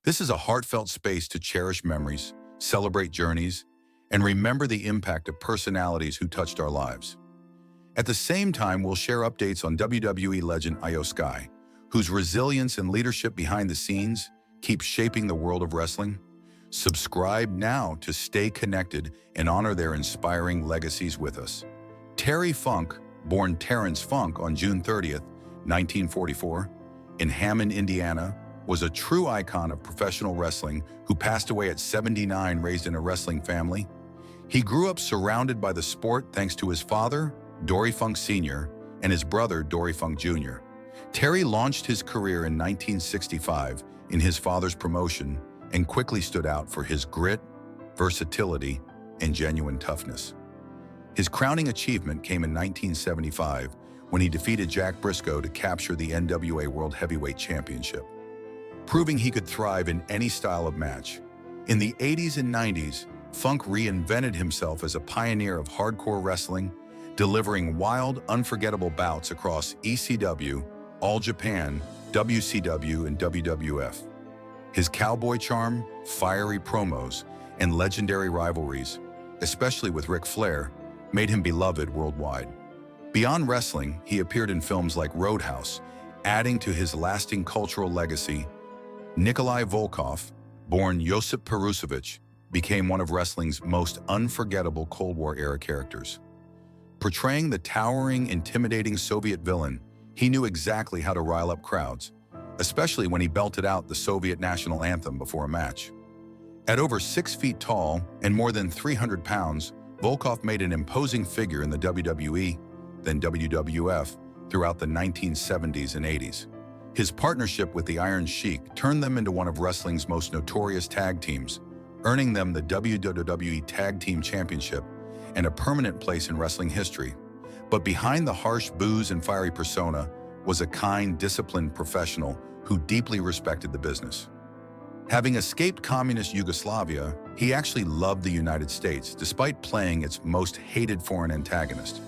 This is a heartfelt space to cherish memories, celebrate journeys, and remember the impact of personalities who touched our lives. At the same time, we'll share updates on WWE legend Io Sky, whose resilience and leadership behind the scenes keep shaping the world of wrestling. Subscribe now to stay connected and honor their inspiring legacies with us. Terry Funk, born Terrence Funk on June 30th, 1944, in Hammond, Indiana, was a true icon of professional wrestling who passed away at 79, raised in a wrestling family. He grew up surrounded by the sport thanks to his father, Dory Funk Sr., and his brother, Dory Funk Jr. Terry launched his career in 1965 in his father's promotion and quickly stood out for his grit, versatility, and genuine toughness. His crowning achievement came in 1975 when he defeated Jack Briscoe to capture the NWA World Heavyweight Championship, proving he could thrive in any style of match. In the 80s and 90s, Funk reinvented himself as a pioneer of hardcore wrestling, delivering wild, unforgettable bouts across ECW, All Japan, WCW, and WWF. His cowboy charm, fiery promos, and legendary rivalries, especially with Ric Flair, made him beloved worldwide. Beyond wrestling, he appeared in films like Roadhouse, adding to his lasting cultural legacy. Nikolai Volkov, born Josip Perusevich, became one of wrestling's most unforgettable Cold War-era characters. Portraying the towering, intimidating Soviet villain, he knew exactly how to rile up crowds, especially when he belted out the Soviet national anthem before a match. At over 6 feet tall and more than 300 pounds, Volkov made an imposing figure in the WWE, then WWF, throughout the 1970s and 80s. His partnership with the Iron Sheik turned them into one of wrestling's most notorious tag teams, earning them the WWE Tag Team Championship and a permanent place in wrestling history. But behind the harsh boos and fiery persona was a kind, disciplined professional who deeply respected the business. Having escaped communist Yugoslavia, he actually loved the United States, despite playing its most hated foreign antagonist.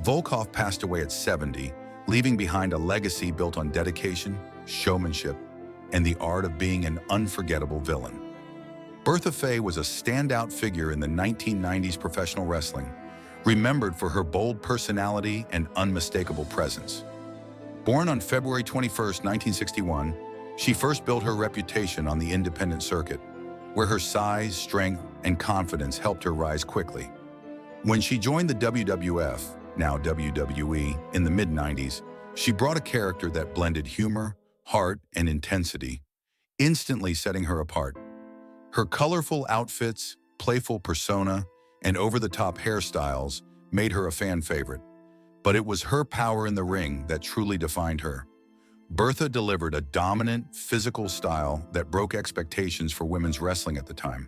Volkov passed away at 70, leaving behind a legacy built on dedication, showmanship, and the art of being an unforgettable villain. Bertha Faye was a standout figure in the 1990s professional wrestling, remembered for her bold personality and unmistakable presence. Born on February 21, 1961, she first built her reputation on the independent circuit, where her size, strength, and confidence helped her rise quickly. When she joined the WWF, now WWE, in the mid-90s, she brought a character that blended humor, heart, and intensity, instantly setting her apart. Her colorful outfits, playful persona, and over-the-top hairstyles made her a fan favorite. But it was her power in the ring that truly defined her. Bertha delivered a dominant, physical style that broke expectations for women's wrestling at the time.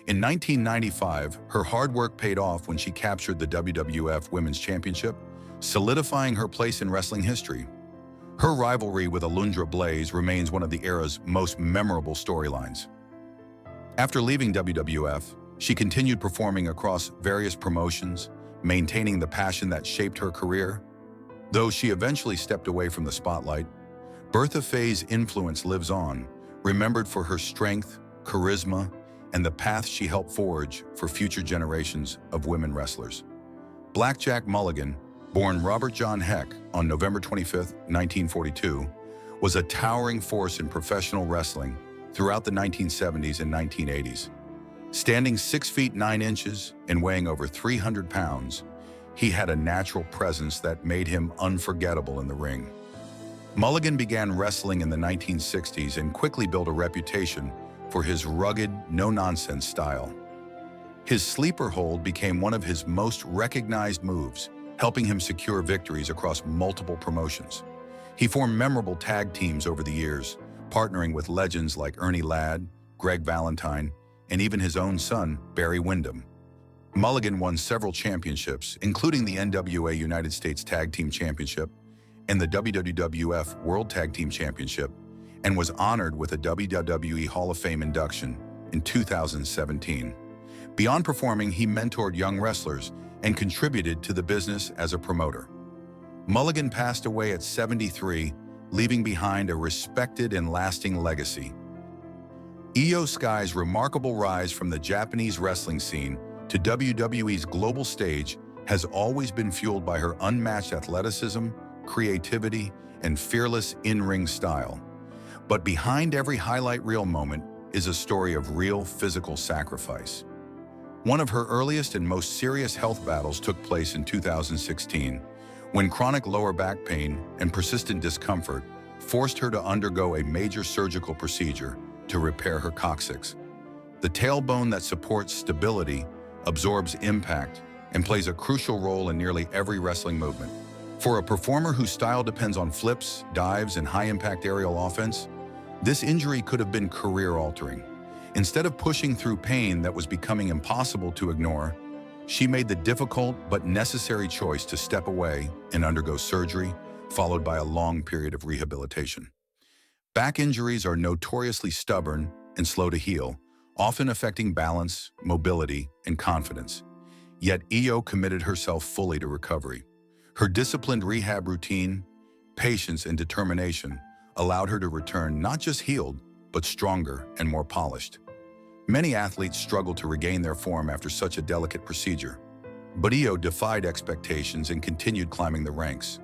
In 1995, her hard work paid off when she captured the WWF Women's Championship, solidifying her place in wrestling history. Her rivalry with Alundra Blaze remains one of the era's most memorable storylines. After leaving WWF, she continued performing across various promotions, maintaining the passion that shaped her career. Though she eventually stepped away from the spotlight, Bertha Faye's influence lives on, remembered for her strength, charisma, and the path she helped forge for future generations of women wrestlers. Blackjack Mulligan, born Robert John Heck on November 25, 1942, was a towering force in professional wrestling throughout the 1970s and 1980s. Standing 6 feet 9 inches and weighing over 300 pounds, he had a natural presence that made him unforgettable in the ring. Mulligan began wrestling in the 1960s and quickly built a reputation for his rugged, no-nonsense style. His sleeper hold became one of his most recognized moves, helping him secure victories across multiple promotions. He formed memorable tag teams over the years, partnering with legends like Ernie Ladd, Greg Valentine, and even his own son, Barry Windham. Mulligan won several championships, including the NWA United States Tag Team Championship and the WWF World Tag Team Championship, and was honored with a WWE Hall of Fame induction in 2017. Beyond performing, he mentored young wrestlers and contributed to the business as a promoter. Mulligan passed away at 73, leaving behind a respected and lasting legacy. Io Sky's remarkable rise from the Japanese wrestling scene to WWE's global stage has always been fueled by her unmatched athleticism, creativity, and fearless in-ring style. But behind every highlight reel moment is a story of real physical sacrifice. One of her earliest and most serious health battles took place in 2016, when chronic lower back pain and persistent discomfort forced her to undergo a major surgical procedure to repair her coccyx. The tailbone that supports stability, absorbs impact, and plays a crucial role in nearly every wrestling movement. For a performer whose style depends on flips, dives, and high-impact aerial offense, this injury could have been career-altering. Instead of pushing through pain that was becoming impossible to ignore, she made the difficult but necessary choice to step away and undergo surgery, followed by a long period of rehabilitation. Back injuries are notoriously stubborn and slow to heal, often affecting balance, mobility, and confidence. Yet Io committed herself fully to recovery. Her disciplined rehab routine, patience, and determination allowed her to return not just healed, but stronger and more polished. Many athletes struggle to regain their form after such a delicate procedure, but Io defied expectations and continued climbing the ranks,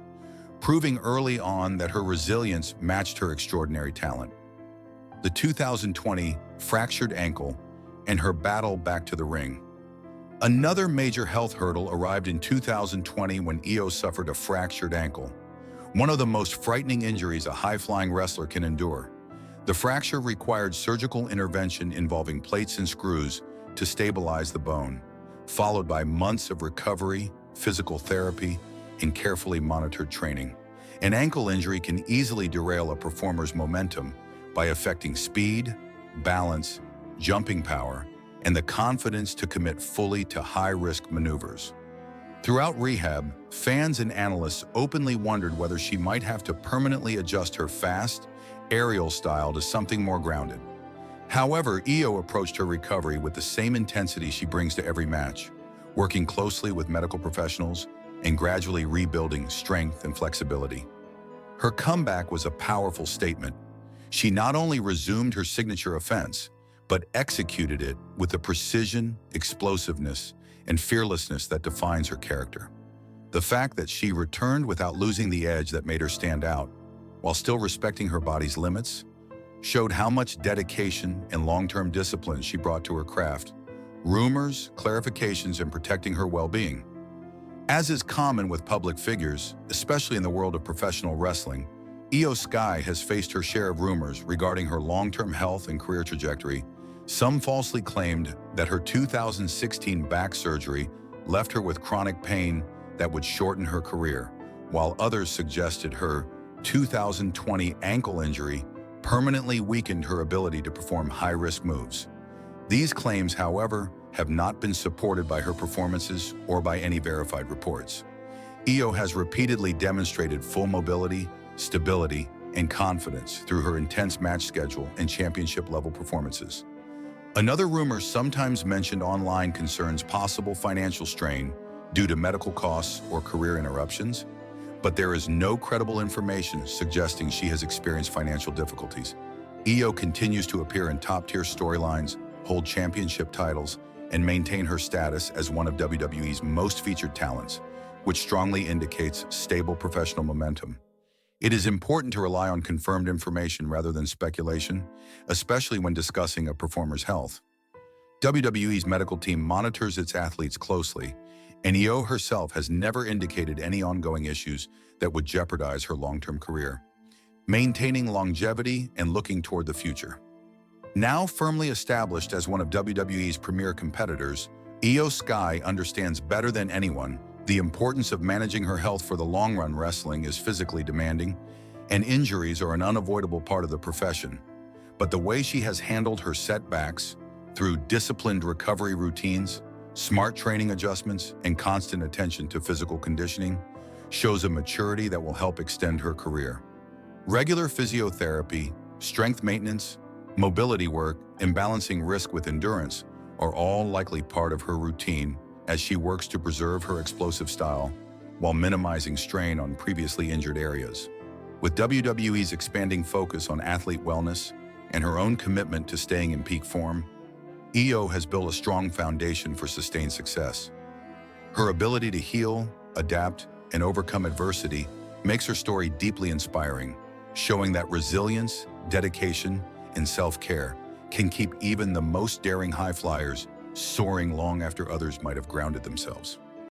proving early on that her resilience matched her extraordinary talent. The 2020 fractured ankle and her battle back to the ring. Another major health hurdle arrived in 2020 when Io suffered a fractured ankle, one of the most frightening injuries a high-flying wrestler can endure. The fracture required surgical intervention involving plates and screws to stabilize the bone, followed by months of recovery, physical therapy, and carefully monitored training. An ankle injury can easily derail a performer's momentum by affecting speed, balance, jumping power, and the confidence to commit fully to high-risk maneuvers. Throughout rehab, fans and analysts openly wondered whether she might have to permanently adjust her fast, aerial style to something more grounded. However, Io approached her recovery with the same intensity she brings to every match, working closely with medical professionals and gradually rebuilding strength and flexibility. Her comeback was a powerful statement. She not only resumed her signature offense, but executed it with the precision, explosiveness, and fearlessness that defines her character. The fact that she returned without losing the edge that made her stand out, while still respecting her body's limits, showed how much dedication and long-term discipline she brought to her craft, rumors, clarifications, and protecting her well-being. As is common with public figures, especially in the world of professional wrestling, Io Sky has faced her share of rumors regarding her long-term health and career trajectory. Some falsely claimed that her 2016 back surgery left her with chronic pain that would shorten her career, while others suggested her 2020 ankle injury permanently weakened her ability to perform high-risk moves. These claims, however, have not been supported by her performances or by any verified reports. Io has repeatedly demonstrated full mobility, stability, and confidence through her intense match schedule and championship-level performances. Another rumor sometimes mentioned online concerns possible financial strain due to medical costs or career interruptions, but there is no credible information suggesting she has experienced financial difficulties. Io continues to appear in top-tier storylines, hold championship titles, and maintain her status as one of WWE's most featured talents, which strongly indicates stable professional momentum. It is important to rely on confirmed information rather than speculation, especially when discussing a performer's health. WWE's medical team monitors its athletes closely, and Io herself has never indicated any ongoing issues that would jeopardize her long-term career, maintaining longevity and looking toward the future. Now firmly established as one of WWE's premier competitors, Io Sky understands better than anyone the importance of managing her health for the long run. Wrestling is physically demanding, and injuries are an unavoidable part of the profession. But the way she has handled her setbacks, through disciplined recovery routines, smart training adjustments, and constant attention to physical conditioning, shows a maturity that will help extend her career. Regular physiotherapy, strength maintenance, mobility work, and balancing risk with endurance are all likely part of her routine as she works to preserve her explosive style while minimizing strain on previously injured areas. With WWE's expanding focus on athlete wellness and her own commitment to staying in peak form, Io has built a strong foundation for sustained success. Her ability to heal, adapt, and overcome adversity makes her story deeply inspiring, showing that resilience, dedication, and self-care can keep even the most daring high flyers soaring long after others might have grounded themselves.